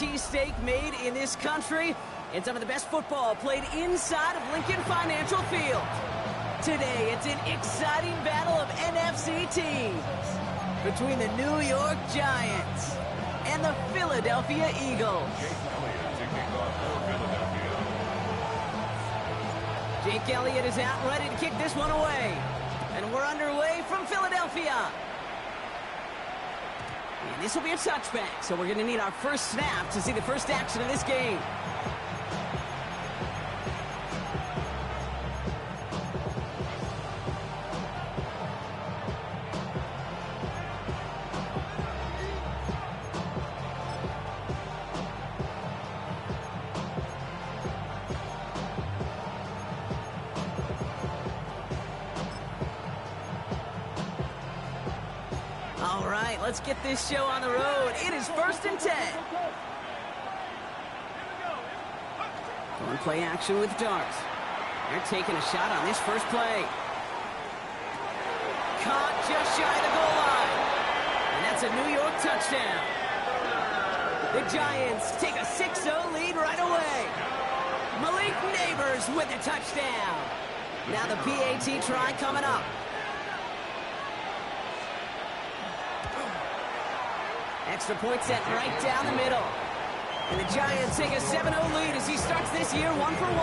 cheesesteak made in this country and some of the best football played inside of Lincoln Financial Field. Today, it's an exciting battle of NFC teams between the New York Giants and the Philadelphia Eagles. Jake Elliott is out ready to kick this one away. And we're underway from Philadelphia. And this will be a touchback, so we're going to need our first snap to see the first action of this game. All right, let's get this show on the road. It is 1st and 10. Going play action with Dart. They're taking a shot on this first play. Caught just shy of the goal line. And that's a New York touchdown. The Giants take a 6-0 lead right away. Malik Neighbors with a touchdown. Now the PAT try coming up. Extra point set right down the middle. And the Giants take a 7-0 lead as he starts this year 1 for 1.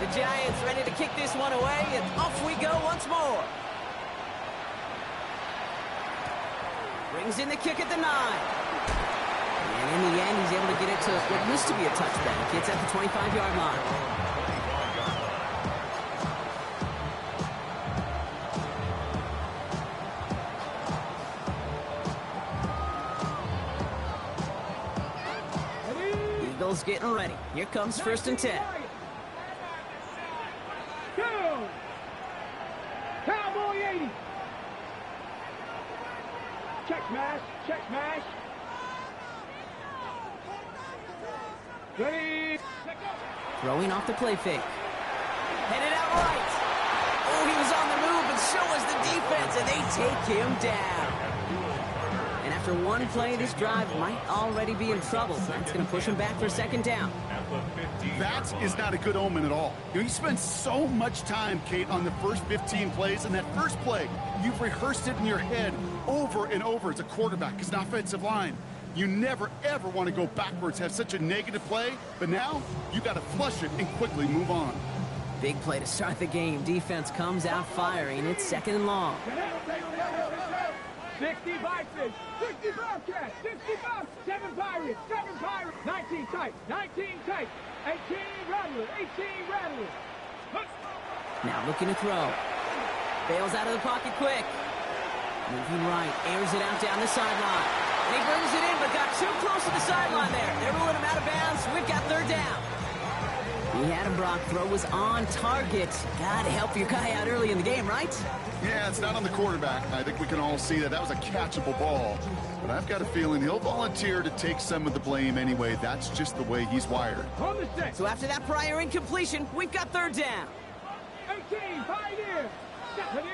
The Giants ready to kick this one away, and off we go once more. Brings in the kick at the 9. And in the end, he's able to get it to what used to be a touchback. It's at the 25-yard line. Eagles getting ready. Here comes 1st and 10. Cowboy 80. Check smash. Check smash. Ready. Throwing off the play fake. Headed out right. Oh, he was on the move, but so was the defense, and they take him down. And after one play, this drive might already be in trouble. That's going to push him back for 2nd down. That is not a good omen at all. You spend so much time, Kate, on the first 15 plays, and that first play, you've rehearsed it in your head over and over as a quarterback, as an offensive line. You never, ever want to go backwards, have such a negative play, but now you got to flush it and quickly move on. Big play to start the game. Defense comes out firing. It's 2nd and long. 60 Vikings, 60 Bobcats, 65, 7 Pirates, 7 Pirates, 19 tight, 19 tight, 18 Rattlers, 18 Rattlers. Now looking to throw. Bails out of the pocket quick. Moving right, airs it out down the sideline. And he brings it in, but got too close to the sideline there. They're ruling him out of bounds. We've got 3rd down. He had him, Brock. Throw was on target. Gotta help your guy out early in the game, right? Yeah, it's not on the quarterback. I think we can all see that was a catchable ball. But I've got a feeling he'll volunteer to take some of the blame anyway. That's just the way he's wired. So after that prior incompletion, we've got 3rd down. 18 Pioneer, 70.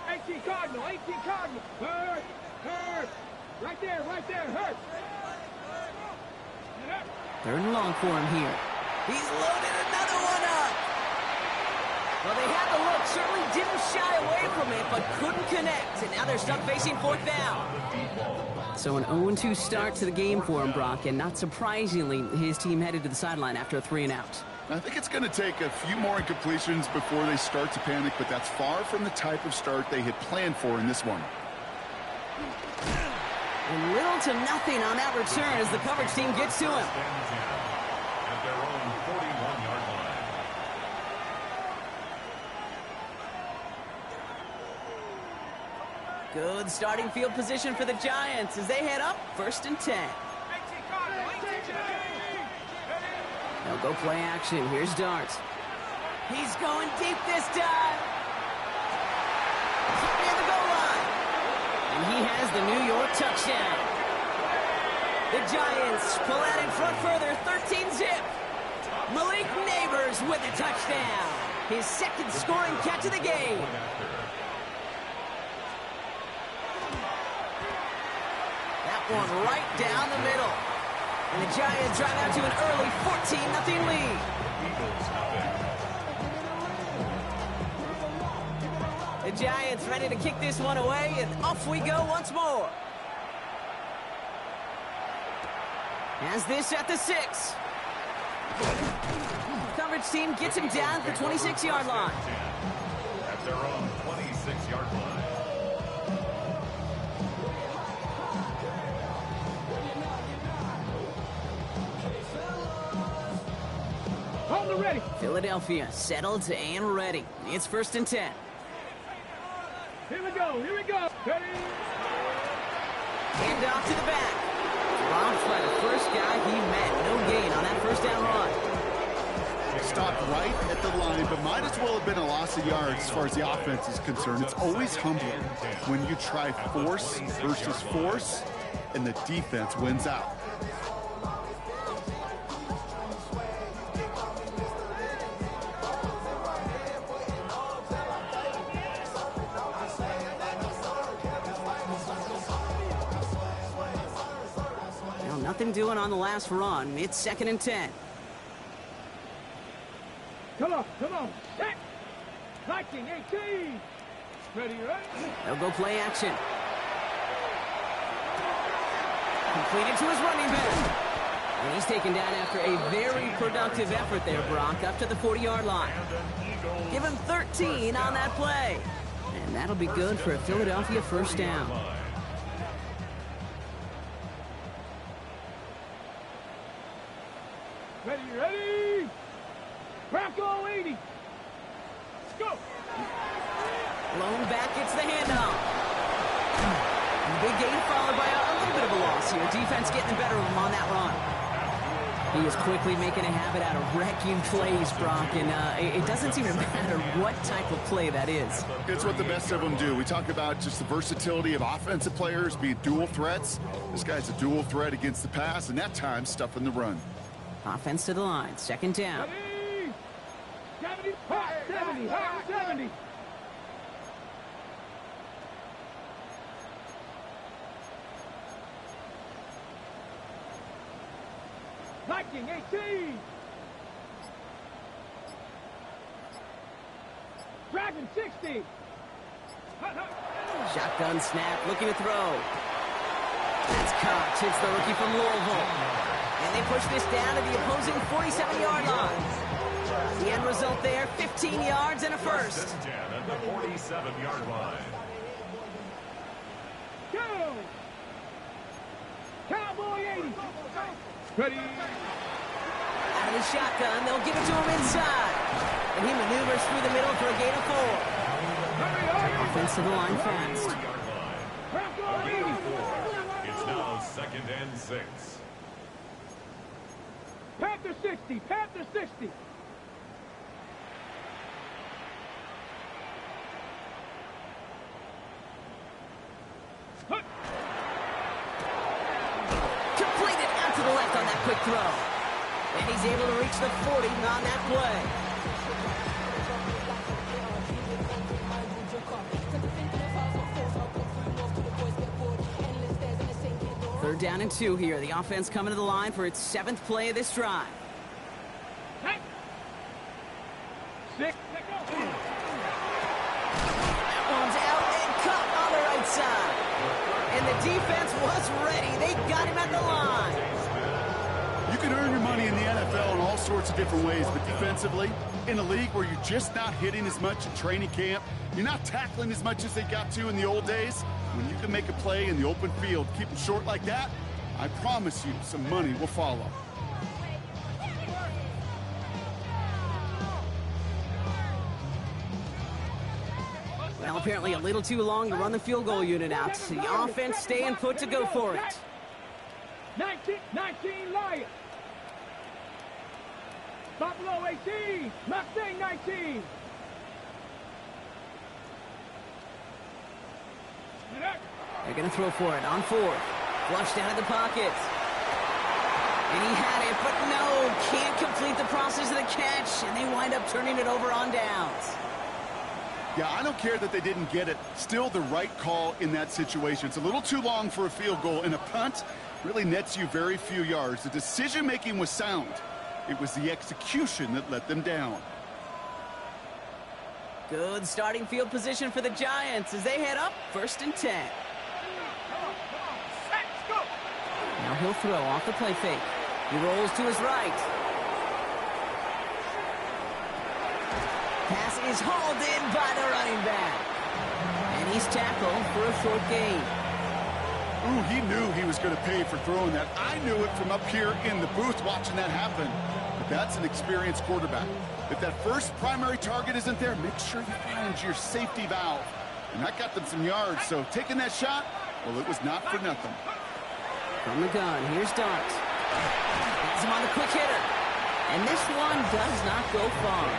18 Cardinal, 18 Cardinal. Hurt. Right there, hurt. 3rd and long for him here. He's loaded another one up. Well, they had the look, certainly didn't shy away from it, but couldn't connect. And now they're stuck facing 4th down. So an 0-2 start to the game for him, Brock, and not surprisingly, his team headed to the sideline after a 3-and-out. I think it's going to take a few more incompletions before they start to panic, but that's far from the type of start they had planned for in this one. And little to nothing on that return as the coverage team gets to him. At their own 41-yard line. Good starting field position for the Giants as they head up 1st and 10. They'll go play action. Here's Dart. He's going deep this time. Near the goal line. And he has the New York touchdown. The Giants pull out in front further, 13-zip. Malik Neighbors with a touchdown. His 2nd scoring catch of the game. right down the middle. And the Giants drive out to an early 14-0 lead. Eagles have it. The Giants ready to kick this one away, and off we go once more. As this at the 6. Coverage team gets him down at the 26-yard line. At their own 26-yard line. Hold it ready. Philadelphia settled and ready. It's 1st and 10. Here we go. Here we go. Ready. Hand off to the back. Dropped by the first guy he met. No gain on that first down run. Stopped right at the line, but might as well have been a loss of yards as far as the offense is concerned. It's always humbling when you try force versus force, and the defense wins out. Well, nothing doing on the last run. It's 2nd and 10. Come on. Come on. Set. 19-18. Ready, ready. They'll go play action. Completed to his running back. And he's taken down after a very productive effort there, Brock, up to the 40-yard line. Give him 13 on that play. And that'll be good for a Philadelphia first down. Ready, ready. Bronco 80. Let's go. Blown back gets the handoff. Big gain followed by a little bit of a loss here. Defense getting the better of him on that run. He is quickly making a habit out of wrecking plays, Brock, and it doesn't seem to matter what type of play that is. It's what the best of them do. We talk about just the versatility of offensive players being dual threats. This guy's a dual threat against the pass, and that time stuffing the run. Offense to the line, 2nd down. Ready. 70. Hot 70. Hot 70. Viking 18. Dragon 60. Hot, hot. Shotgun snap, looking to throw. That's caught. Hits the rookie from Louisville. And they push this down to the opposing 47-yard line. The end result there, 15 yards and a first. 10 at the 47-yard line. Go. Cowboy 80. Ready. Out of the shotgun, they'll give it to him inside. And he maneuvers through the middle for a gain of 4. Hurry, hurry. Offense to the line fast. 4-yard line. Bronco A gain 80. of 4. It's now 2nd and 6. Panther 60. Panther 60. Hut. Completed out to the left on that quick throw. And he's able to reach the 40 on that play. Third down and 2 here. The offense coming to the line for its 7th play of this drive. Hey. 6. Let go. That one's out and cut on the right side. And the defense was ready. They got him at the line. You can earn your money in the NFL in all sorts of different ways, but defensively, in a league where you're just not hitting as much in training camp, you're not tackling as much as they got to in the old days, when you can make a play in the open field, keep them short like that, I promise you some money will follow. Well, apparently a little too long to run the field goal unit out. The offense staying put to go for it. 19 Lions. Buffalo 18. Mustang 19. They're going to throw for it on 4th. Flushed out of the pocket. And he had it, but no, can't complete the process of the catch, and they wind up turning it over on downs. Yeah, I don't care that they didn't get it. Still the right call in that situation. It's a little too long for a field goal, and a punt really nets you very few yards. The decision-making was sound. It was the execution that let them down. Good starting field position for the Giants as they head up 1st and 10. Now he'll throw off the play fake. He rolls to his right. Pass is hauled in by the running back. And he's tackled for a short gain. Ooh, he knew he was going to pay for throwing that. I knew it from up here in the booth watching that happen. But that's an experienced quarterback. If that first primary target isn't there, make sure you find your safety valve. And that got them some yards, so taking that shot, well, it was not for nothing. From the gun, here's Dart. Has him on the quick hitter. And this one does not go far.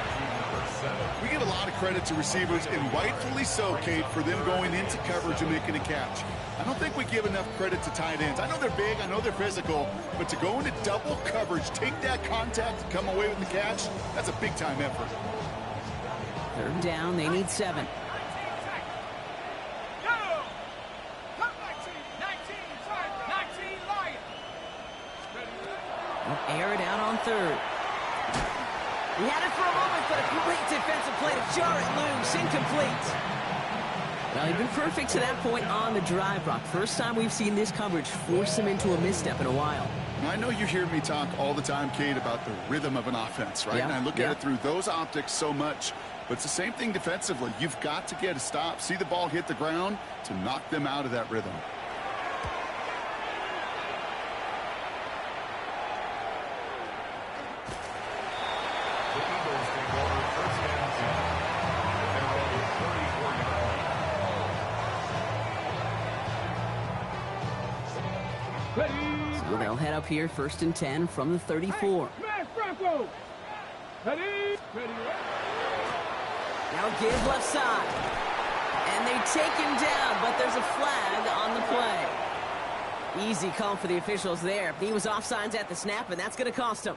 We give a lot of credit to receivers, and rightfully so, Kate, for them going into coverage and making a catch. I don't think we give enough credit to tight ends. I know they're big, I know they're physical, but to go into double coverage, take that contact, and come away with the catch, that's a big-time effort. 3rd down, they need 7. They'll air it out on 3rd. He had it for a moment, but a great defensive play to jar it loose. Incomplete. Well, he'd been perfect to that point on the drive, Brock. First time we've seen this coverage force him into a misstep in a while. I know you hear me talk all the time, Kate, about the rhythm of an offense, right? Yeah, And I look at it through those optics so much. But it's the same thing defensively. You've got to get a stop, see the ball hit the ground to knock them out of that rhythm. So they'll head up here 1st and 10 from the 34. Smash Bronco! Ready? Now give left side. And they take him down, but there's a flag on the play. Easy call for the officials there. He was offsides at the snap, and that's going to cost him.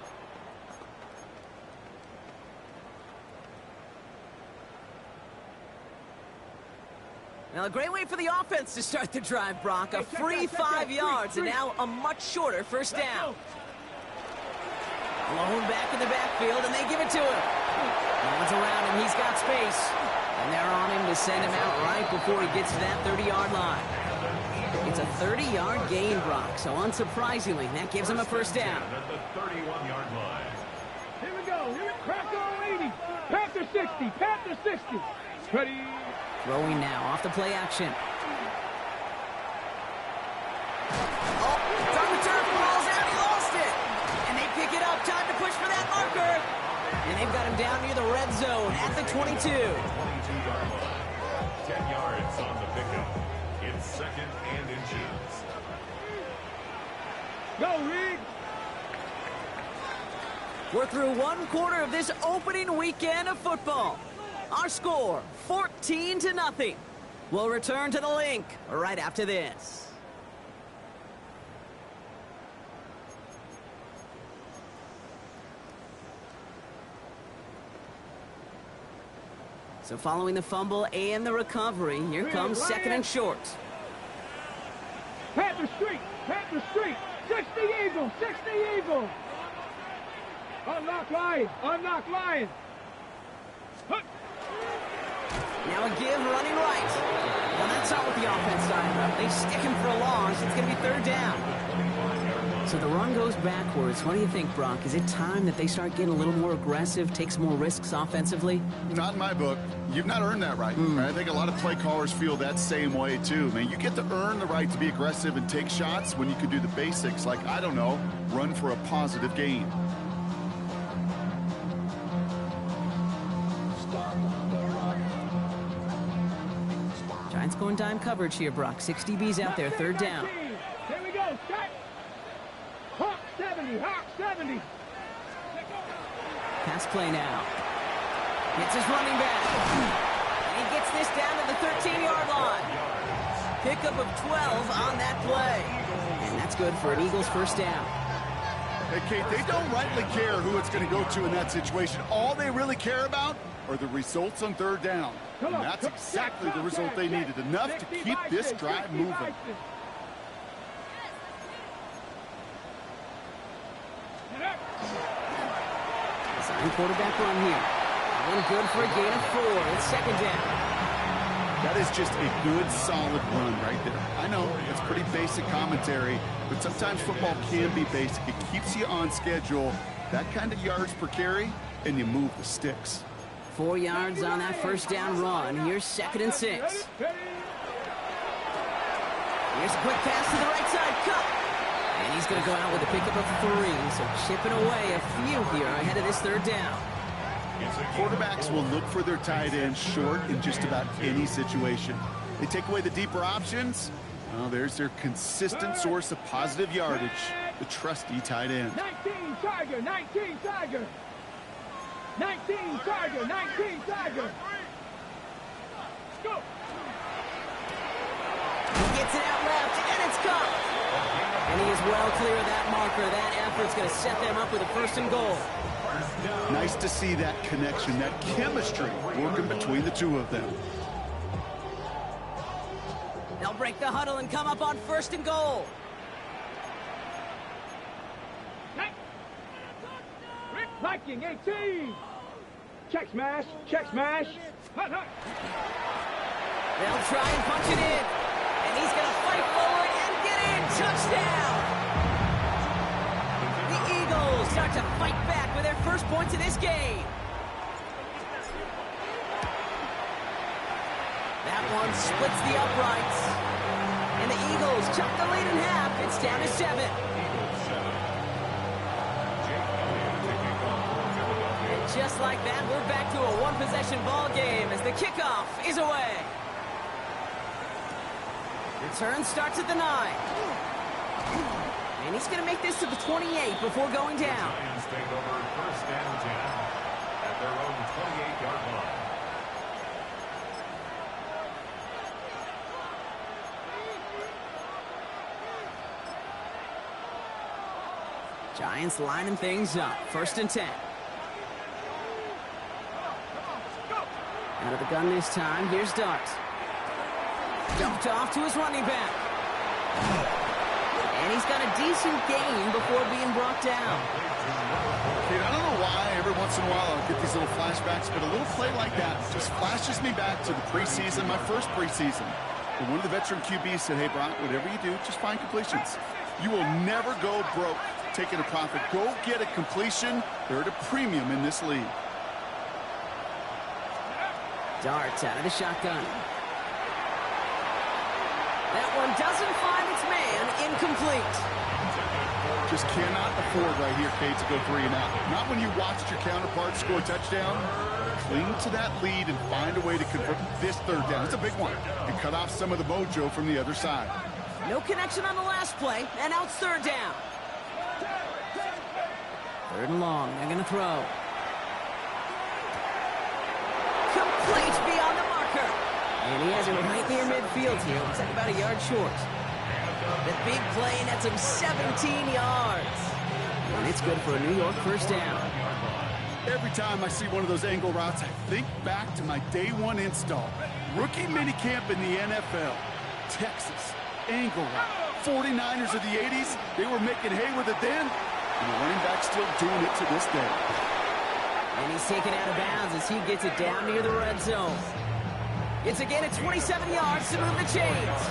Now, a great way for the offense to start the drive, Brock. A free 5 yards, and now a much shorter 1st down. Alone back in the backfield, and they give it to him. No one's around him. He's got space. And they're on him to send him out right before he gets to that 30-yard line. It's a 30-yard gain, Brock, so unsurprisingly, that gives him a 1st down. At the 31-yard line. Here we go. Here it Bronco 80. Panther 60. Panther 60. Ready? Throwing now off the play action. Oh, from the turf, balls out, he lost it. And they pick it up, time to push for that marker. And they've got him down near the red zone at the 22. 22-yard line. 10 yards on the pickup. It's 2nd and inches. Go, Reed. We're through 1/4 of this opening weekend of football. Our score, 14-0. We'll return to the link right after this. So following the fumble and the recovery, here comes 2nd and short. Panther Street. Panther Street. 60 Eagles. 60 Eagles. Unlock Lions. Unlock Lions. Now a give running right. Well, that's not what the offense started up. They stick him for a loss. It's going to be 3rd down. So the run goes backwards. What do you think, Brock? Is it time that they start getting a little more aggressive, take some more risks offensively? Not in my book. You've not earned that right. Right? I think a lot of play callers feel that same way, too. Man, you get to earn the right to be aggressive and take shots when you can do the basics, like, I don't know, run for a positive gain. Giants going dime coverage here, Brock. 6 DBs out there, 3rd down. Here we go. Start. Hawk 70. Hawk 70. Pass play now. Gets his running back. And he gets this down to the 13-yard line. Pickup of 12 on that play. And that's good for an Eagles 1st down. Hey, Kate, they don't rightly care who it's going to go to in that situation. All they really care about are the results on third down. And that's exactly the result they needed, enough to keep this drive moving. Design quarterback run here. Going good for a gain of 4. It's second down. That is just a good, solid run right there. I know, it's pretty basic commentary, but sometimes football can be basic. It keeps you on schedule. That kind of yards per carry, and you move the sticks. 4 yards on that first down run. Here's second and 6. Here's a quick pass to the right side. Cut. And he's going to go out with a pickup of 3. So chipping away a few here ahead of this third down. Quarterbacks will look for their tight end short in just about any situation. They take away the deeper options. Well, there's their consistent source of positive yardage, the trusty tight end. 19 Tiger, 19 Tiger. 19 Tiger, 19 Tiger. Go. He gets it out left, and it's caught. And he is well clear of that marker. That effort's going to set them up with a first and goal. Nice to see that connection, that chemistry working between the two of them. They'll break the huddle and come up on first and goal. Viking 18. Check smash, check smash. Hut, hut. They'll try and punch it in. And he's going to fight forward and get in. Touchdown. The Eagles start to fight back with their first points of this game. That one splits the uprights. And the Eagles chop the lead in half. It's down to 7. And just like that, we're back to a one-possession ball game as the kickoff is away. Return starts at the 9. And he's going to make this to the 28 before going down. Giants take over first and 10 at their own 28-yard line. Giants lining things up. First and 10. Out of the gun this time. Here's Dart. Dumped off to his running back. And he's got a decent gain before being brought down. Kid, I don't know why every once in a while I'll get these little flashbacks, but a little play like that just flashes me back to the preseason, my first preseason. And one of the veteran QBs said, hey, Brock, whatever you do, just find completions. You will never go broke taking a profit. Go get a completion. They're at a premium in this league. Darts out of the shotgun. That one doesn't find its man. Incomplete. Just cannot afford right here, Kate, to go 3 and out. Not when you watched your counterpart score a touchdown. Cling to that lead and find a way to convert this third down. It's a big one. And cut off some of the mojo from the other side. No connection on the last play, and out third down. Third and long. They're going to throw. Complete beyond the marker. And he has it right near midfield here. Looks like about a yard short. The big play nets him 17 yards. And it's good for a New York first down. Every time I see one of those angle routes, I think back to my day 1 install. Rookie minicamp in the NFL. Texas. Angle route. 49ers of the 80s. They were making hay with it then. And the running back's still doing it to this day. And he's taken out of bounds as he gets it down near the red zone. It's again at 27 yards to move the chains.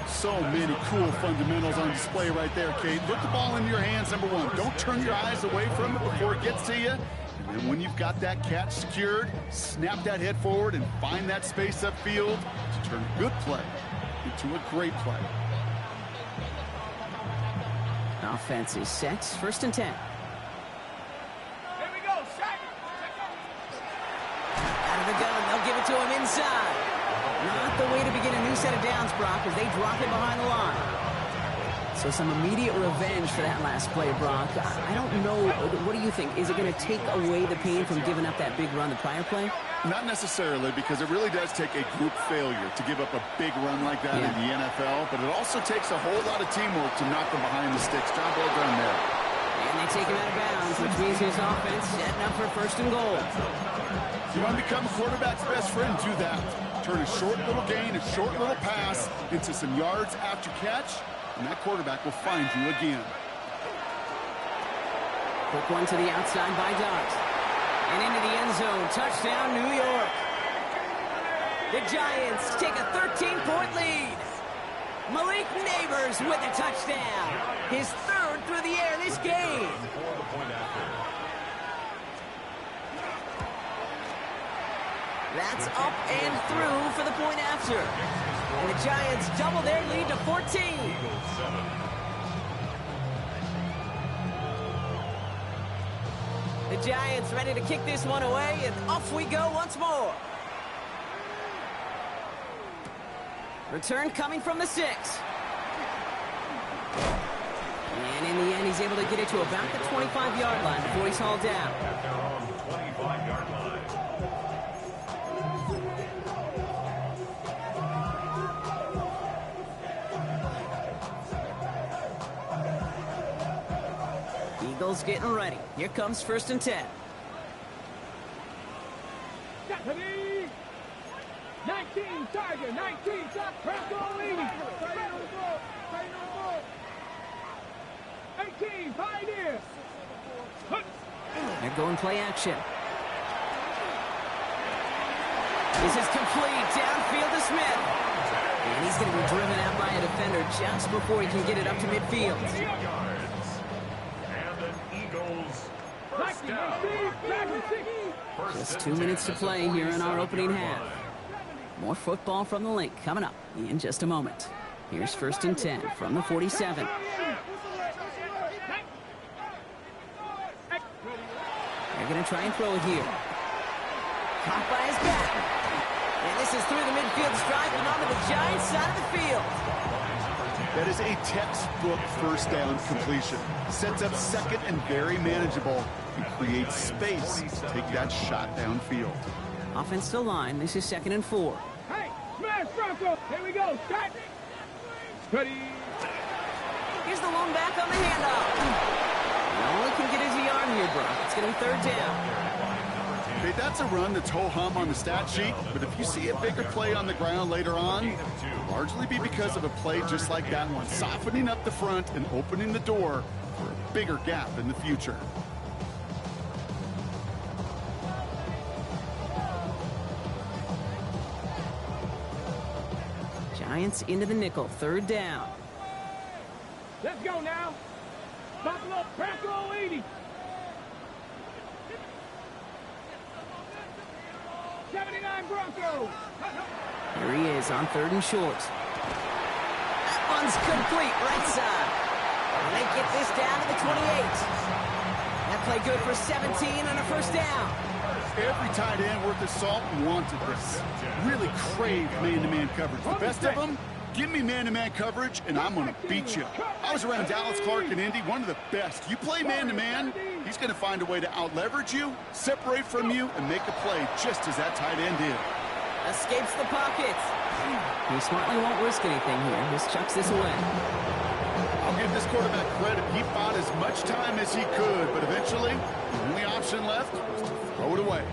So many cool fundamentals on display right there, Kate. Put the ball in your hands, number 1. Don't turn your eyes away from it before it gets to you. And then when you've got that catch secured, snap that head forward and find that space upfield to turn good play into a great play. Offense is set. First and 10. Here we go, set. Out of the gun. They'll give it to him inside. Not the way to begin a new set of downs, Brock, as they drop it behind the line. So some immediate revenge for that last play, Brock. I don't know. What do you think? Is it going to take away the pain from giving up that big run the prior play? Not necessarily, because it really does take a group failure to give up a big run like that in the NFL, but it also takes a whole lot of teamwork to knock them behind the sticks. Job well done there. And they take him out of bounds, which means his offense setting up for first and goal. You want to become a quarterback's best friend, do that. Turn a short little gain, a short little pass into some yards after catch, and that quarterback will find you again. Quick one to the outside by Dart. And into the end zone. Touchdown, New York. The Giants take a 13-point lead. Malik Neighbors with a touchdown. His third through the air this game. That's up and through for the point after. And the Giants double their lead to 14. The Giants ready to kick this one away, and off we go once more. Return coming from the 6. And in the end, he's able to get it to about the 25-yard line before he's hauled down. At their own 25-yard line. Eagles getting ready. Here comes 1st and 10. 19 Tiger, 19 top Bronco leading. 18 Pioneer. They're going play action. This is complete. Downfield to Smith. And he's going to be driven out by a defender just before he can get it up to midfield. 8 yards. And an Eagles first down. Just 2 minutes to play here in our opening half. More football from the Link coming up in just a moment. Here's 1st and 10 from the 47. They're going to try and throw it here. Caught by his back. And this is through the midfield stripe and onto the Giants side of the field. That is a textbook first down completion. Sets up second and very manageable and creates space to take that shot downfield. Offensive line, this is 2nd and 4. Hey, smash Bronco. Here we go. Start. Ready. Here's the lone back on the handoff. He only can get his yard here, bro. It's going to be 3rd down. Okay, that's a run that's ho-hum on the stat sheet, but if you see a bigger play on the ground later on, it'll largely be because of a play just like that one, softening up the front and opening the door for a bigger gap in the future. Giants into the nickel, 3rd down. Let's go now. Buffalo Bronco leading. 79 Broncos. Here he is on 3rd and short. That one's complete, right side. And they get this down to the 28. That play good for 17 and a 1st down. Every tight end worth his salt wanted this. Really craved man-to-man coverage. The best of them, give me man-to-man coverage, and I'm going to beat you. I was around Dallas Clark and Indy, one of the best. You play man-to-man, he's going to find a way to out-leverage you, separate from you, and make a play just as that tight end did. Escapes the pocket. He smartly won't risk anything here. Just chucks this away. I'll give this quarterback credit. He bought as much time as he could, but eventually, the only option left was to throw it away.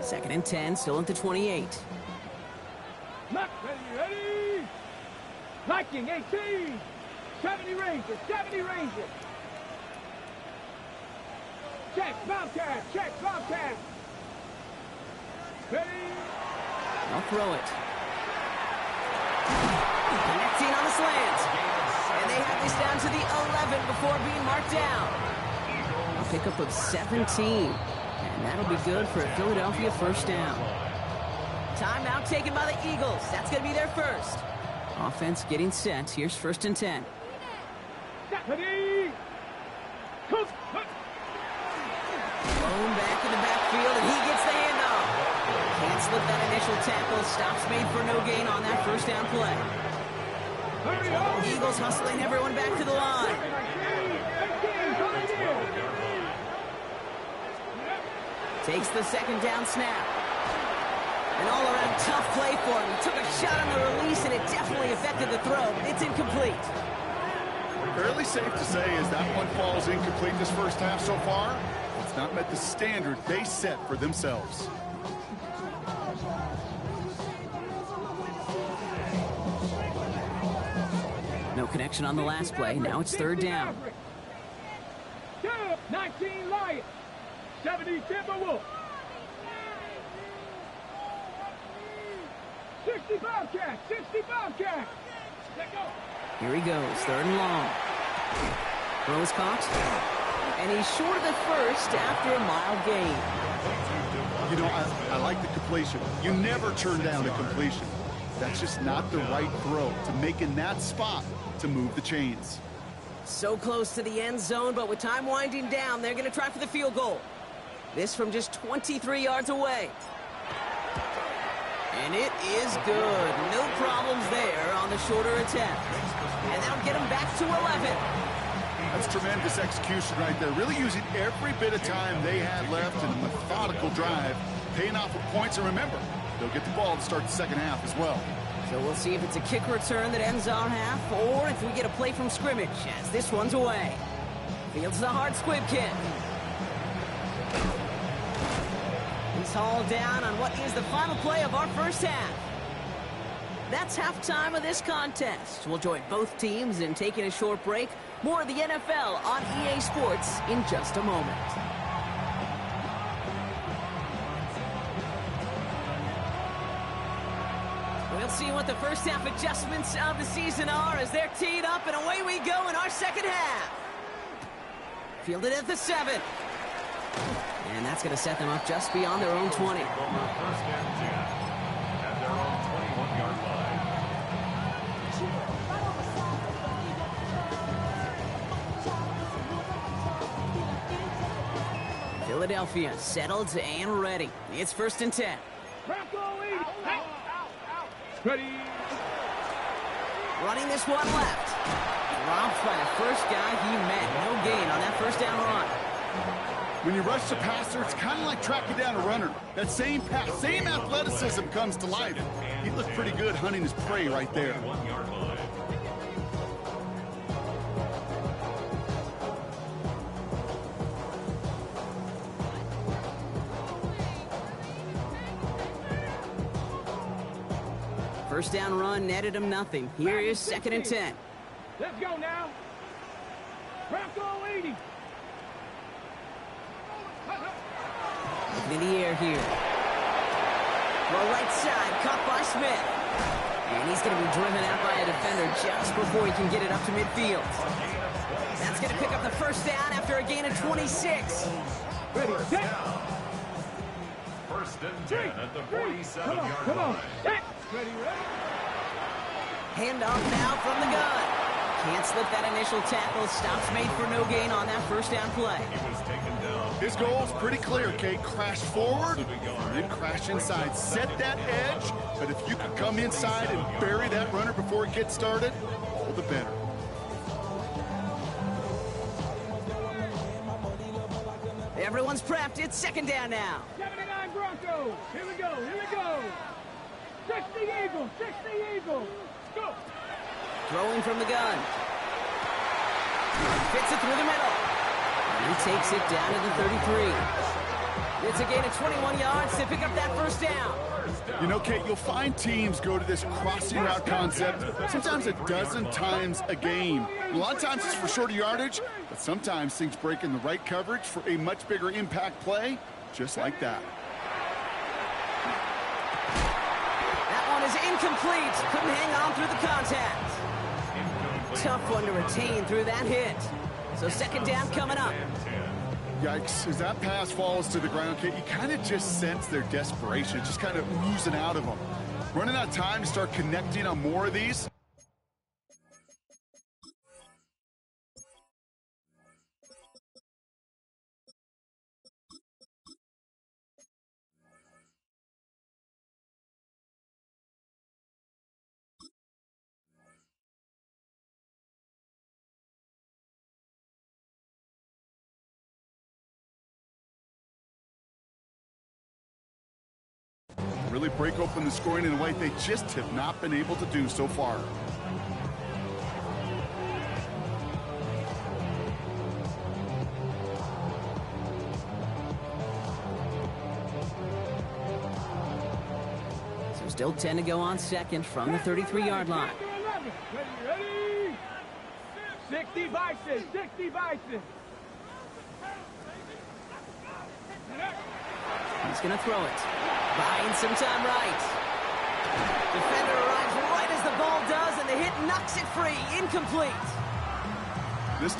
Second and 10, still at the 28. Lock, ready. Viking 18. 70 Rangers, 70 Rangers. Check, Bobcat, Ready. I'll throw it. Connecting on the slant. And they have this down to the 11 before being marked down. A pickup of 17. And that'll be good for a Philadelphia 1st down. Timeout taken by the Eagles. That's going to be their first. Offense getting set. Here's 1st and 10. Ready. Cook. Thrown back in the backfield, and he gets the handoff. Can't slip that initial tackle. Stops made for no gain on that 1st down play. Eagles hustling everyone back to the line. Takes the 2nd down snap. An all-around tough play for him. He took a shot on the release, and it definitely affected the throw. It's incomplete. Fairly safe to say as that one falls incomplete this first half so far. It's not met the standard they set for themselves. No connection on the last play. Now it's third down. 19 Lions, 70 Timberwolves. 60 Bobcats, 60 Bobcats. Let go. Here he goes, third and long. Throw is caught. And he's short of the first after a mild gain. You know, I like the completion. You never turn down a completion. That's just not the right throw to make in that spot to move the chains. So close to the end zone, but with time winding down, they're going to try for the field goal. This from just 23 yards away. And it is good. No problems there on the shorter attempt. And that'll get him back to 11. That's tremendous execution right there. Really using every bit of time they had left in a methodical drive, paying off with points. And remember, they'll get the ball to start the second half as well. So we'll see if it's a kick return that ends our half, or if we get a play from scrimmage, as this one's away. Fields the hard squib kick. He's hauled down on what is the final play of our first half. That's halftime of this contest. We'll join both teams in taking a short break. More of the NFL on EA Sports in just a moment. We'll see what the first half adjustments of the season are as they're teed up, and away we go in our second half. Fielded at the 7. And that's going to set them up just beyond their own 20. First and 10 at their own 21-yard line. Philadelphia settled and ready. It's first and 10. Bronco lead. Ready. Running this one left. Dropped by the first guy he met. No gain on that first down run. When you rush the passer, it's kind of like tracking down a runner. That same pass, same athleticism comes to life. He looked pretty good hunting his prey right there. 1-yard line. First down run netted him nothing. Here is second and 10. Let's go now. Bronco leading. Looking in the air here. Throw right side, caught by Smith. And he's going to be driven out by a defender just before he can get it up to midfield. That's going to pick up the first down after a gain of 26. Ready, set. First and 10 at the 47-yard Come on. line. Set. Ready, ready. Handoff now from the gun. Can't slip that initial tackle. Stops made for no gain on that first down play. He was taken down. His goal's pretty clear, Kate. Crash forward and then crash inside. Set that edge, but if you can come inside and bury that runner before it gets started, all the better. Everyone's prepped. It's second down now. 79 Broncos. Here we go. Here we go. 60 Eagles. 60 Eagles. Go. Throwing from the gun. Fits it through the middle. And he takes it down to the 33. It's a gain of 21 yards to pick up that first down. You know, Kate, you'll find teams go to this crossing route concept sometimes a dozen times a game. A lot of times it's for shorter yardage, but sometimes things break in the right coverage for a much bigger impact play, just like that. That one is incomplete. Couldn't hang on through the contact. Tough one to retain through that hit. So second down coming up. Yikes, as that pass falls to the ground, Kate, you kind of just sense their desperation, just kind of oozing out of them. Running out of time to start connecting on more of these. really break open the scoring in a way they just have not been able to do so far. So still 10 to go on second from the 33-yard line. Ready? 60 Bison, 60 Bison. He's going to throw it. Buying some time right. Defender arrives right as the ball does, and the hit knocks it free. Incomplete. This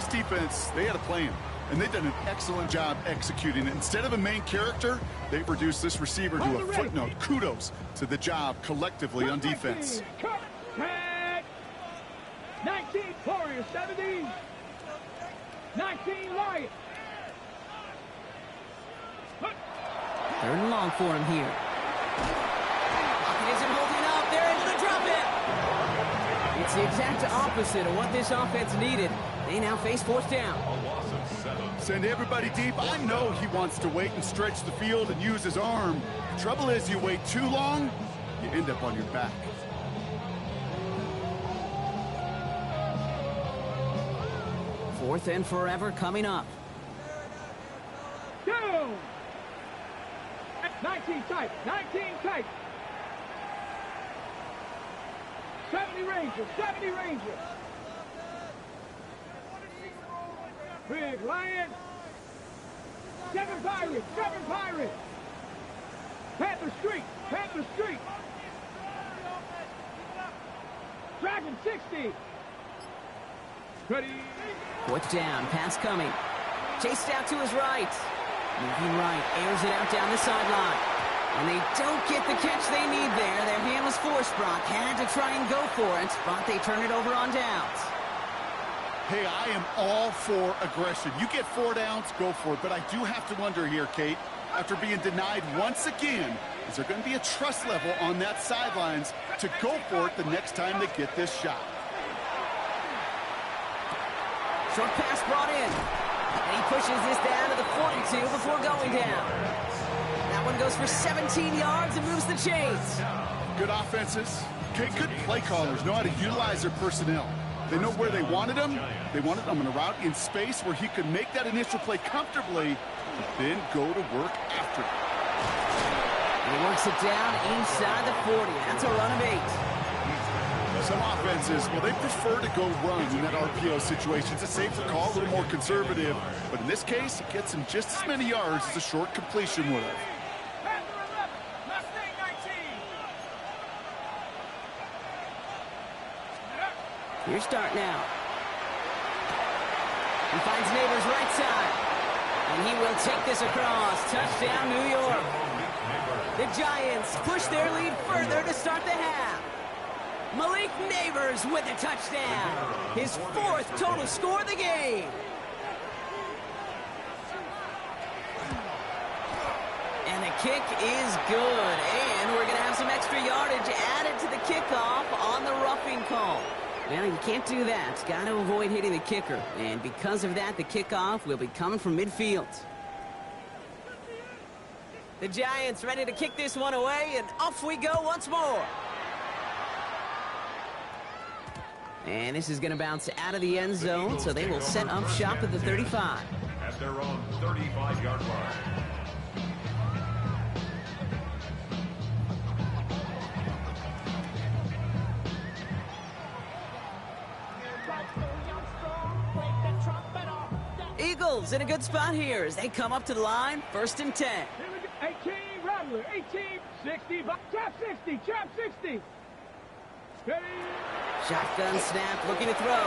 defense, they had a plan, and they've done an excellent job executing it. Instead of a main character, they've reduced this receiver to a footnote. Kudos to the job collectively on defense. Cut, tag. 19 Warriors, 17. 19 Lions. Third and long for him here. Pocket isn't holding up. They're able to drop it. It's the exact opposite of what this offense needed. They now face fourth down. A loss of 7. Send everybody deep. I know he wants to wait and stretch the field and use his arm. The trouble is, you wait too long, you end up on your back. Fourth and forever coming up. Go! 19 tight, 19 tight. 70 Rangers, 70 Rangers. Big Lion. 7 Pirates, 7 Pirates. Panther Street, Panther Street. Dragon 60. Ready. Fourth down, pass coming. Chased out to his right. Moving right, airs it out down the sideline. And they don't get the catch they need there. Their hand was forced, Brock. Had to try and go for it, but they turn it over on downs. Hey, I am all for aggression. You get 4 downs, go for it. But I do have to wonder here, Kate, after being denied once again, is there going to be a trust level on that sidelines to go for it the next time they get this shot? Short pass brought in. And he pushes this down to the 42 before going down. That one goes for 17 yards and moves the chains. Good offenses. Okay, good play callers know how to utilize their personnel. They know where they wanted him. They wanted him on a route in space where he could make that initial play comfortably, but then go to work after it. He works it down inside the 40. That's a run of 8. Some offenses, well, they prefer to go run in that RPO situation. It's a safer call, a little more conservative. But in this case, it gets him just as many yards as a short completion would have. Here's start now. He finds Neighbors right side. And he will take this across. Touchdown, New York. The Giants push their lead further to start the half. Malik Neighbors with a touchdown. His 4th total score of the game. And the kick is good. And we're going to have some extra yardage added to the kickoff on the roughing call. Well, you can't do that. Got to avoid hitting the kicker. And because of that, the kickoff will be coming from midfield. The Giants ready to kick this one away, and off we go once more. And this is going to bounce out of the end zone, so they will set up shop at the 35. At their own 35-yard line. Eagles in a good spot here as they come up to the line, 1st and 10. 18, Rattler, 18, 60, trap 60, trap 60. Ready. Shotgun snap, looking to throw.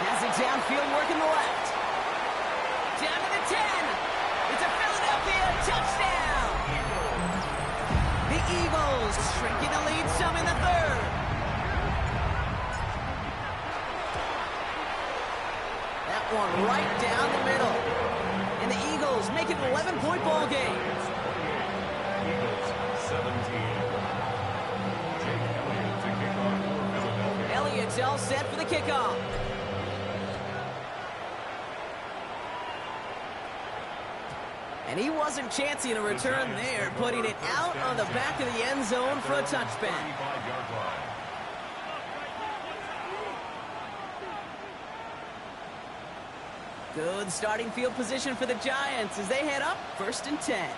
Has it downfield, working the left. Down to the 10. It's a Philadelphia touchdown. The Eagles shrinking the lead some in the 3rd. That one right down the middle. And the Eagles make it an 11-point ball game. Eagles 17. Elliott's all set for the kickoff. And he wasn't chancing a return there, putting it out on the back of the end zone for a touchback. Good starting field position for the Giants as they head up 1st and 10.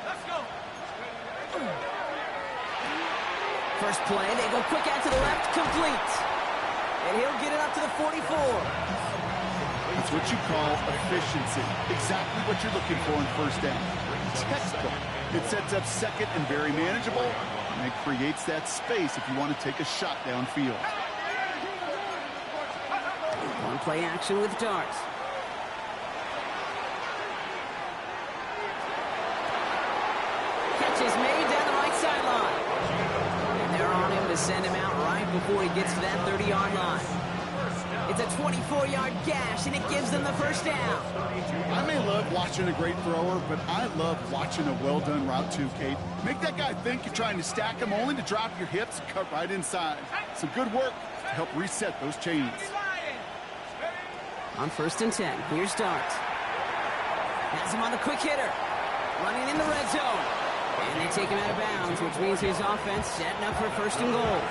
Let's go. First play, they go quick out to the left, complete. And he'll get it up to the 44. It's what you call efficiency. Exactly what you're looking for in first down. Textbook. It sets up second and very manageable, and it creates that space if you want to take a shot downfield. One play action with darts. Catch is made down the right sideline. And they're on him to send him out right before he gets to that 30-yard line. It's a 24-yard gash, and it gives them the first down. I may love watching a great thrower, but I love watching a well-done route too, Kate. Make that guy think you're trying to stack him only to drop your hips and cut right inside. Some good work to help reset those chains. On 1st and 10, here's Dart. Has him on the quick hitter. Running in the red zone. And they take him out of bounds, which means his offense setting up for 1st and goal.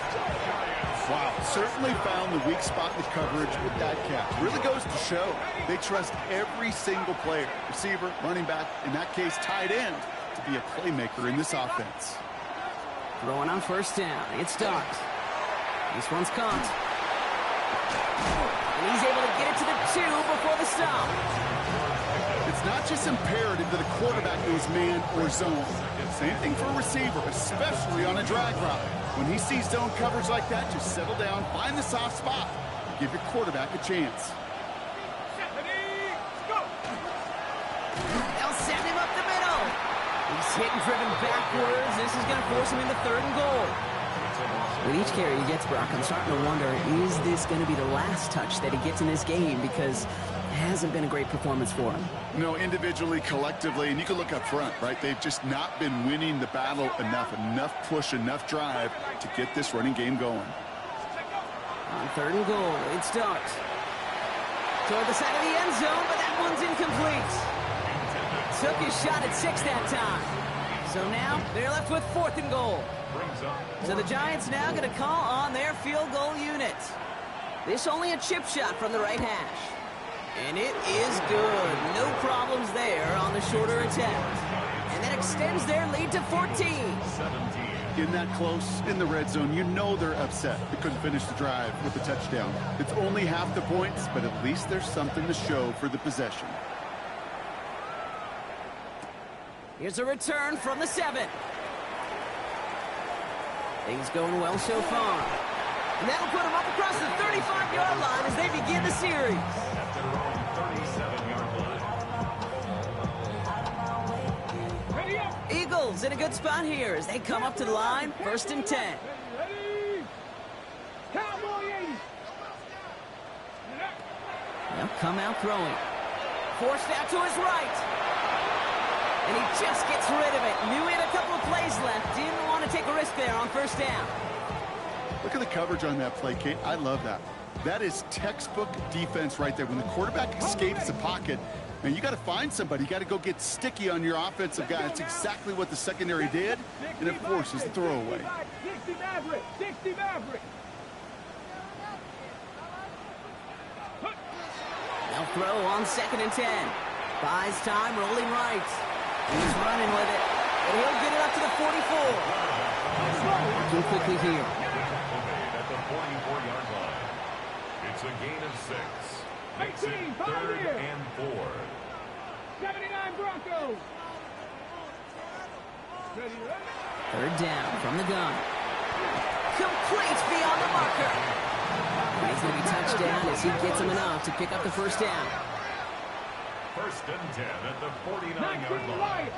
Wow, certainly found the weak spot in the coverage with that catch. Really goes to show they trust every single player, receiver, running back, in that case tight end, to be a playmaker in this offense. Throwing on 1st down, it's Dart. This one's caught. And he's able to get it to the 2 before the stop. It's not just imperative that a quarterback goes man or zone. Same thing for a receiver, especially on a drag route. When he sees zone coverage like that, just settle down, find the soft spot, and give your quarterback a chance. They'll send him up the middle. He's hit and driven backwards. This is going to force him into 3rd and goal. With each carry he gets, Brock, I'm starting to wonder, is this going to be the last touch that he gets in this game? Because it hasn't been a great performance for him. No, individually, collectively, and you can look up front, right? They've just not been winning the battle enough push, enough drive to get this running game going. On 3rd and goal, it's Dart. Toward the side of the end zone, but that one's incomplete. Took his shot at 6 that time. So now they're left with 4th and goal. So the Giants now going to call on their field goal unit. This only a chip shot from the right hash. And it is good. No problems there on the shorter attempt. And that extends their lead to 14. In that close, in the red zone, you know they're upset. They couldn't finish the drive with the touchdown. It's only half the points, but at least there's something to show for the possession. Here's a return from the 7. Things going well so far. And that'll put them up across the 35-yard line as they begin the series. At their own 37-yard line. Eagles in a good spot here as they come up to the line, 1st and 10. Ready? Cowboy 80. They'll come out throwing. Forced out to his right. And he just gets rid of it. Knew he had a couple of plays left. Didn't want to take a risk there on 1st down. Look at the coverage on that play, Kate. I love that. That is textbook defense right there. When the quarterback escapes the pocket, man, you got to find somebody. You got to go get sticky on your offensive guy. That's exactly what the secondary did, and it forces the throwaway. 60 Maverick. 60 Maverick. They'll throw on 2nd and 10. Buys time, rolling right. He's running with it. And he'll get it up to the 44. Too quickly here. At the 44-yard line. It's a gain of 6. Makes it 3rd and 4. 79 Broncos. Ready? 3rd down from the gun. Complete beyond the marker. And he's going to be touchdown as he gets him enough to pick up the 1st down. 1st and 10 at the 49-yard line.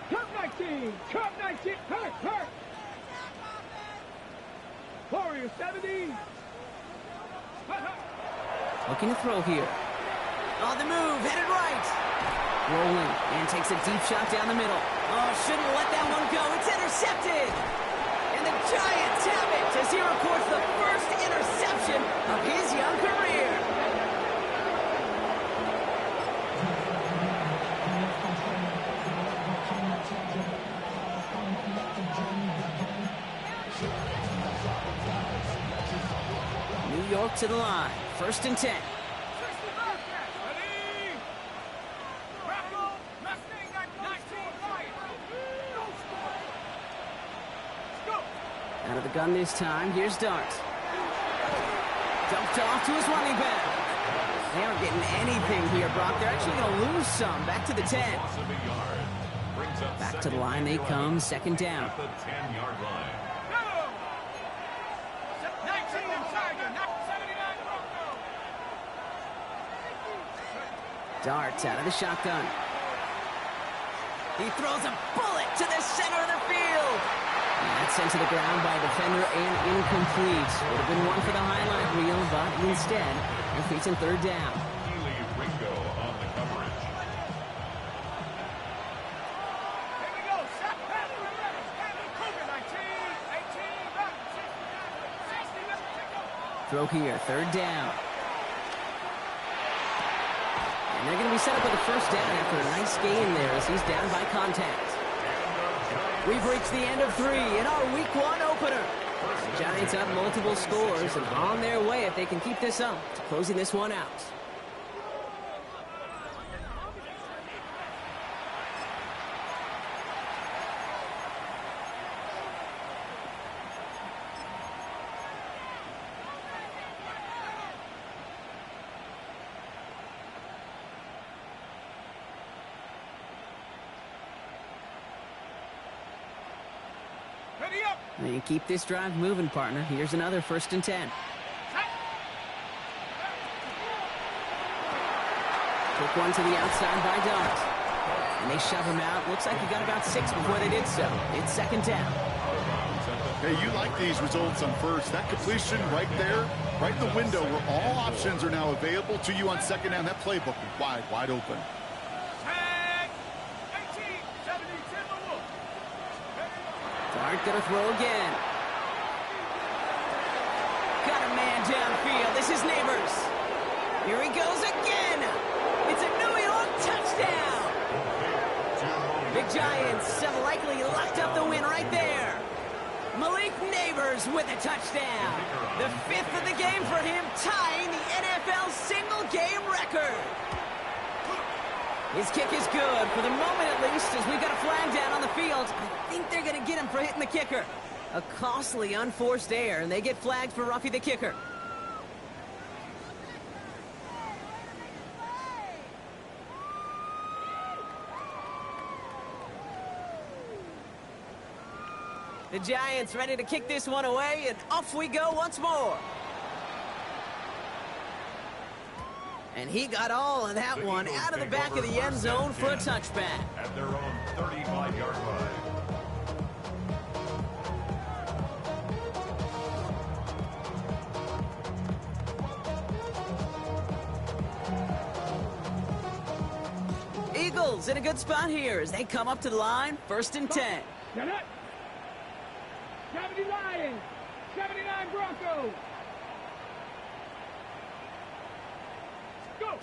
Cup 19. Cup 19. Hurt. Warrior 70. Looking to throw here. On the move, headed right. Rolling, and takes a deep shot down the middle. Oh, shouldn't let that one go. It's intercepted. And the Giants have it as he records the first interception of his young career. Broke to the line. 1st and 10. Out of the gun this time. Here's Dart. Dumped off to his running back. They aren't getting anything here, Brock. They're actually going to lose some. Back to the 10. Back to the line they come. 2nd down. At the 10-yard line. Dart out of the shotgun. He throws a bullet to the center of the field. And that's sent to the ground by a defender and incomplete. Would have been one for the highlight reel, but instead, they're facing 3rd down. Keely Ringo on the coverage. Here we go. Set pass. Cougar 19, 18, 60. Throw here, 3rd down. And they're going to be set up with a 1st down after a nice gain there as he's down by contact. We've reached the end of 3 in our Week 1 opener. The Giants up multiple scores and on their way if they can keep this up to closing this one out. Ready up. They keep this drive moving, partner. Here's another 1st and 10. Quick one to the outside by Dart. And they shove him out. Looks like he got about 6 before they did so. It's 2nd down. Hey, you like these results on 1st. That completion right there, right in the window where all options are now available to you on 2nd down. That playbook is wide open. Dart gonna throw again. Got a man downfield. This is Neighbors. Here he goes again. It's a New York touchdown. The Giants have likely locked up the win right there. Malik Neighbors with a touchdown. The 5th of the game for him, tying the NFL single-game record. His kick is good, for the moment at least, as we've got a flag down on the field. I think they're going to get him for hitting the kicker. A costly unforced error, and they get flagged for roughing the kicker. The Giants ready to kick this one away, and off we go once more. And he got all of that one out of the back of the end zone for a touchback. At their own 35-yard line. Eagles in a good spot here as they come up to the line. 1st and 10. Get up. 70 Lions. 79 Broncos. Go.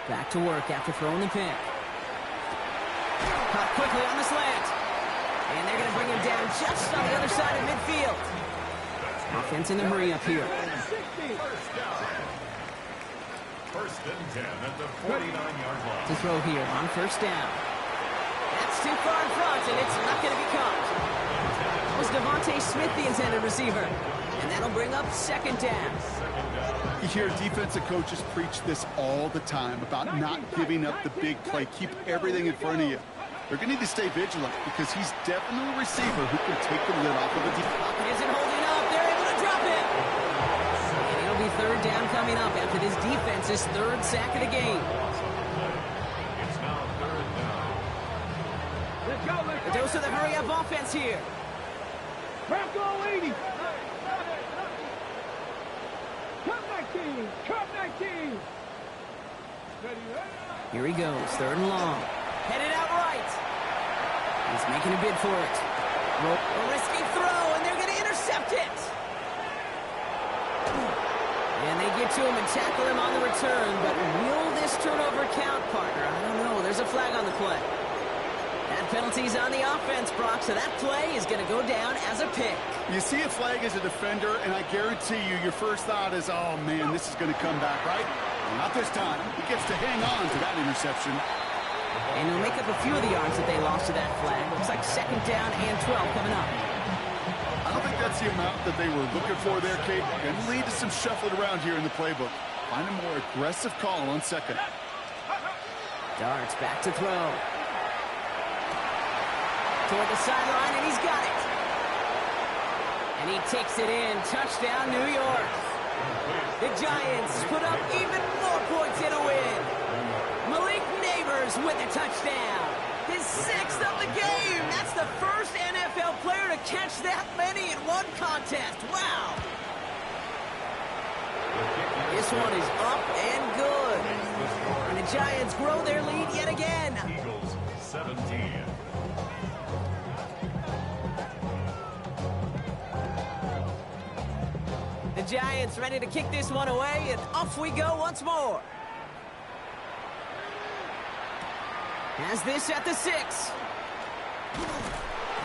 Back to work after throwing the pick. Caught quickly on the slant. And they're going to bring him down just on the other side of midfield. Offense in the hurry up here. 1st and 10 at the 49-yard line. To throw here on 1st down. That's too far in front, and it's not going to be caught. That was Devontae Smith, the intended receiver. And that'll bring up 2nd down. You hear defensive coaches preach this all the time about not giving up the big play. Keep everything in front of you. They're going to need to stay vigilant because he's definitely a receiver who can take the lid off of a defense. Pocket isn't holding up. They're able to drop it. And it'll be 3rd down coming up after this defense's 3rd sack of the game. It's now 3rd down. Let's go. A dose of the hurry-up offense here. Bronco 80. Cup 19. Cup 19. Here he goes, 3rd and long. Headed out right. He's making a bid for it. A risky throw, and they're going to intercept it. And they get to him and tackle him on the return, but will this turnover count, partner? I don't know. There's a flag on the play. That penalty's on the offense, Brock, so that play is going to go down as a pick. You see a flag as a defender, and I guarantee you, your first thought is, oh, man, this is going to come back, right? Well, not this time. He gets to hang on to that interception. And they'll make up a few of the yards that they lost to that flag. Looks like 2nd down and 12 coming up. I don't think that's the amount that they were looking for there, Kate. Going to lead to some shuffling around here in the playbook. Find a more aggressive call on 2nd. Darts back to throw. Toward the sideline, and he's got it. And he takes it in. Touchdown, New York. The Giants put up even more points in a win. Malik Neighbors with a touchdown. His 6th of the game. That's the first NFL player to catch that many in one contest. Wow. This one is up and good. And the Giants grow their lead yet again. Eagles 17. The Giants ready to kick this one away, and off we go once more. Has this at the 6.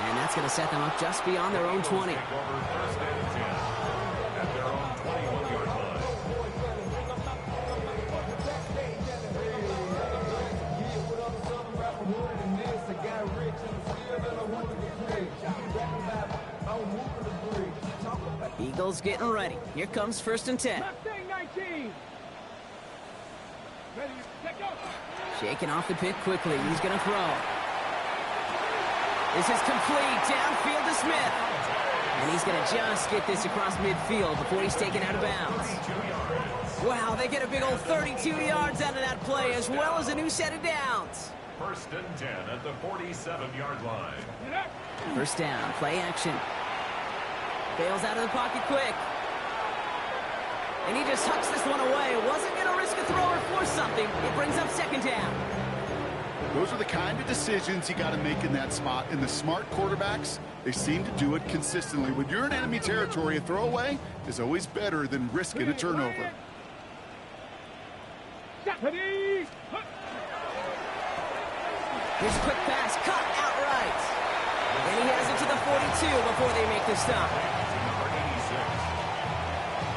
And that's going to set them up just beyond their own 20. Take over 1st and 10 at their own 21-yard line. Eagles getting ready. Here comes 1st and 10. Mustang 19. Ready, set, go. Shaking off the pick quickly. He's going to throw. This is complete. Downfield to Smith. And he's going to just get this across midfield before he's taken out of bounds. Wow, they get a big old 32 yards out of that play, as well as a new set of downs. 1st and 10 at the 47-yard line. 1st down, play action. Bails out of the pocket quick. And he just hucks this one away. Wasn't going to risk a throw or force something. It brings up 2nd down. Those are the kind of decisions you got to make in that spot. And the smart quarterbacks, they seem to do it consistently. When you're in enemy territory, a throwaway is always better than risking a turnover. Ready. Here's a quick pass, cut outright. And he has it to the 42 before they make the stop. Number 86.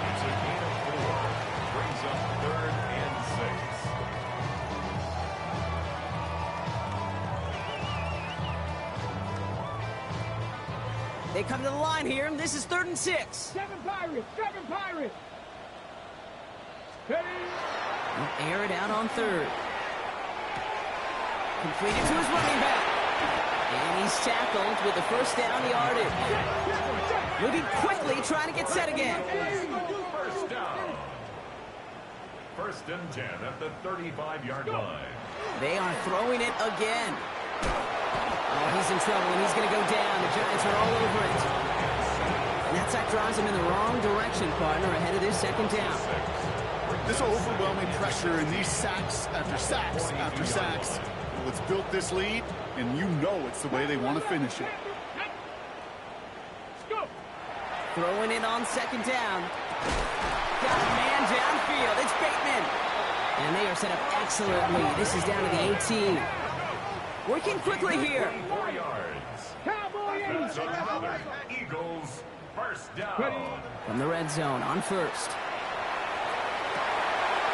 It's a gain of 4. Brings up 3rd and 6. They come to the line here, and this is 3rd and 6. 7 Pirates. 7 Pirates. Ready. He'll air it out on 3rd. Completed to his running back. And he's tackled with the 1st down yardage. Moving quickly, trying to get set again. 1st down. 1st and 10 at the 35-yard line. They are throwing it again. Oh, he's in trouble, and he's going to go down. The Giants are all over it. And that sack drives him in the wrong direction, partner, ahead of this 2nd down. This overwhelming pressure and these sacks after sacks after sacks. Let's build this lead, and you know it's the way they want to finish it. Go. Throwing it on 2nd down. Got a man downfield. It's Bateman. And they are set up excellently. This is down to the 18. Working quickly here. 4 yards. Cowboy That's another Eagles 1st down. Ready. From the red zone on 1st.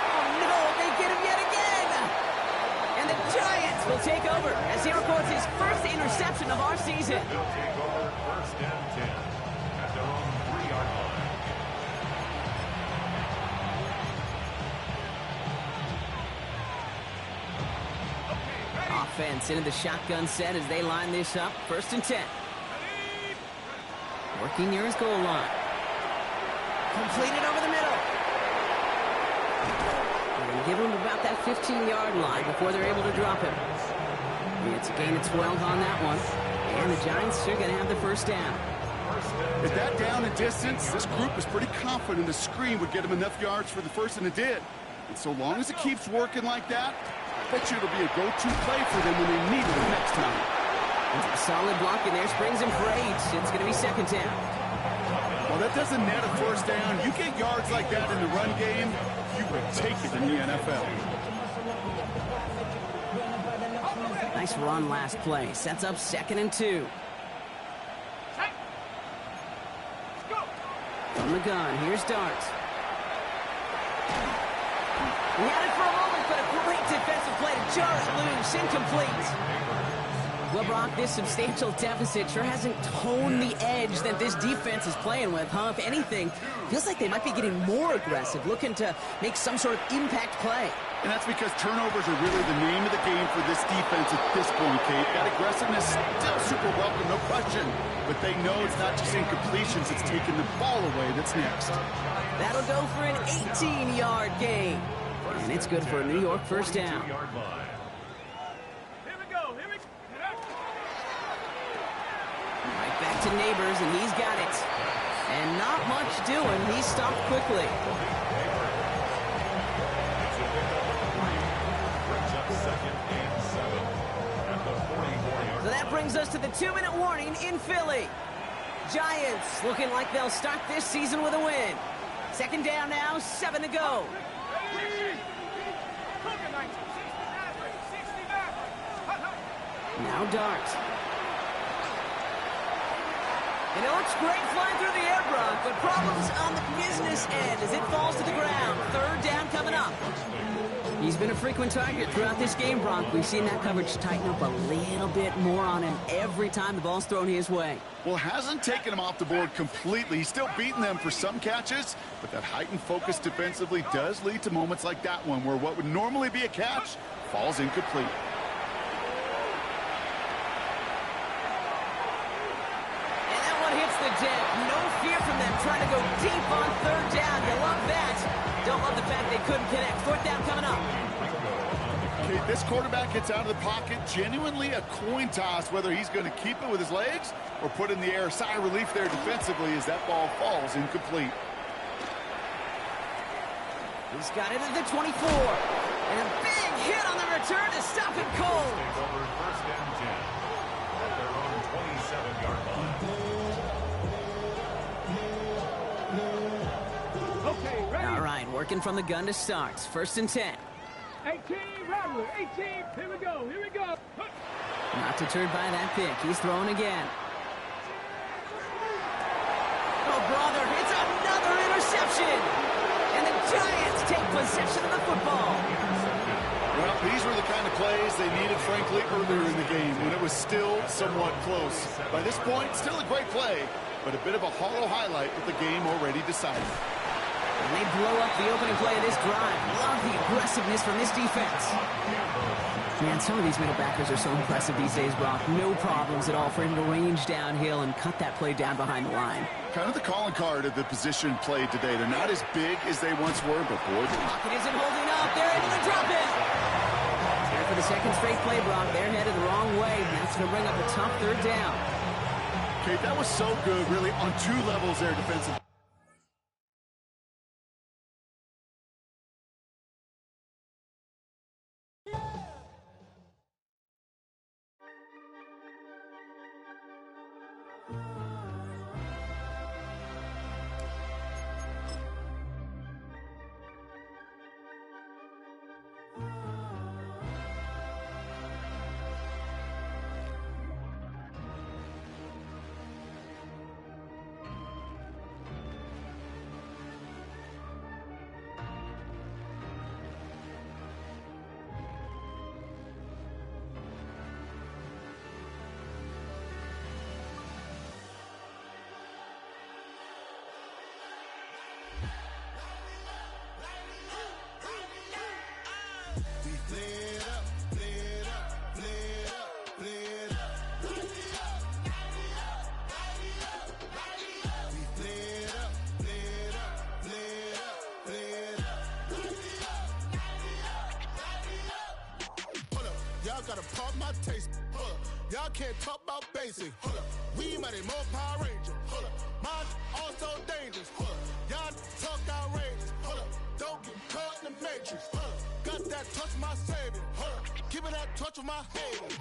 Oh, no, they get him yet again. And the Giants will take over as he records his 1st interception of our season. They'll take over 1st and 10 at their own 3-yard line. Offense into the shotgun set as they line this up. 1st and 10. Working near his goal line. Completed over the middle. They're going to give him about that 15-yard line before they're able to drop him. It's a gain of 12 on that one. And the Giants are going to have the 1st down. At that down and distance, this group was pretty confident the screen would get them enough yards for the 1st, and it did. And so long as it keeps working like that, I bet you it'll be a go-to play for them when they need it next time. A solid block in there, springs him for 8. It's going to be 2nd down. Well, that doesn't net a 1st down. You get yards like that in the run game, you will take it in the NFL. Nice run last play. Sets up 2nd and 2. From the gun, here's Dart. He had it for a moment, but a great defensive play to jar it loose. Incomplete. Well, Brock, this substantial deficit sure hasn't toned the edge that this defense is playing with, huh? If anything, feels like they might be getting more aggressive, looking to make some sort of impact play. And that's because turnovers are really the name of the game for this defense at this point, Kate. That aggressiveness still super welcome, no question. But they know it's not just incompletions, it's taking the ball away that's next. That'll go for an 18-yard gain. And it's good for a New York first down. Right back to Neighbors, and he's got it. And not much doing. He stopped quickly. So that brings us to the 2-minute warning in Philly. Giants looking like they'll start this season with a win. 2nd down now, 7 to go. Now Dart. And it looks great flying through the air, Brock, but problems on the business end as it falls to the ground. 3rd down coming up. He's been a frequent target throughout this game, Brock. We've seen that coverage tighten up a little bit more on him every time the ball's thrown his way. Well, hasn't taken him off the board completely. He's still beating them for some catches, but that heightened focus defensively does lead to moments like that one where what would normally be a catch falls incomplete. The deck. No fear from them trying to go deep on 3rd down. You love that. Don't love the fact they couldn't connect. 4th down coming up. Okay, this quarterback gets out of the pocket. Genuinely a coin toss whether he's going to keep it with his legs or put in the air. Sigh of relief there defensively as that ball falls incomplete. He's got it at the 24. And a big hit on the return to stop it cold. First down 10 at their own 27-yard line. Okay, ready? All right, working from the gun to start. 1st and 10. 18, Rattler, 18. Here we go, here we go. Not deterred by that pick. He's throwing again. Oh, brother, it's another interception. And the Giants take possession of the football. Well, these were the kind of plays they needed, frankly, earlier in the game when it was still somewhat close. By this point, still a great play, but a bit of a hollow highlight with the game already decided. And they blow up the opening play of this drive. Love the aggressiveness from this defense. Man, some of these middle backers are so impressive these days, Brock. No problems at all for him to range downhill and cut that play down behind the line. Kind of the calling card of the position played today. They're not as big as they once were, but boy, Pocket isn't holding up. They're able to drop it. And for the 2nd straight play, Brock, they're headed the wrong way. And that's going to bring up a tough 3rd down. Kate, that was so good, really, on 2 levels there defensively. Gotta pump my taste. Y'all can't talk about basic. We mighty more Power Ranger. Mine also dangerous. Y'all talk outrageous. Don't get caught in the matrix. Got that touch of my savior. Give me that touch of my hater.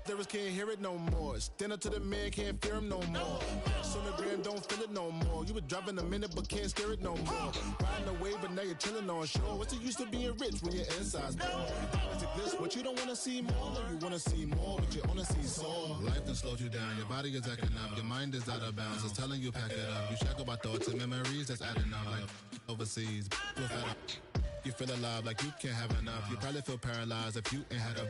Lyrics can't hear it no more. Stand up to the man, can't fear him no more. Sonogram don't feel it no more. You were driving a minute but can't steer it no more. Riding away but now you're chilling on shore. What's the use of being rich when your inside's poor? Is it this what you don't want to see more? No, you want to see more but you only see soul. Life done slowed you down. Your body is acting up. Your mind is out of bounds. It's telling you pack it up. You shackle by thoughts and memories that's adding up. Like overseas. You feel alive like you can't have enough. You probably feel paralyzed if you ain't had a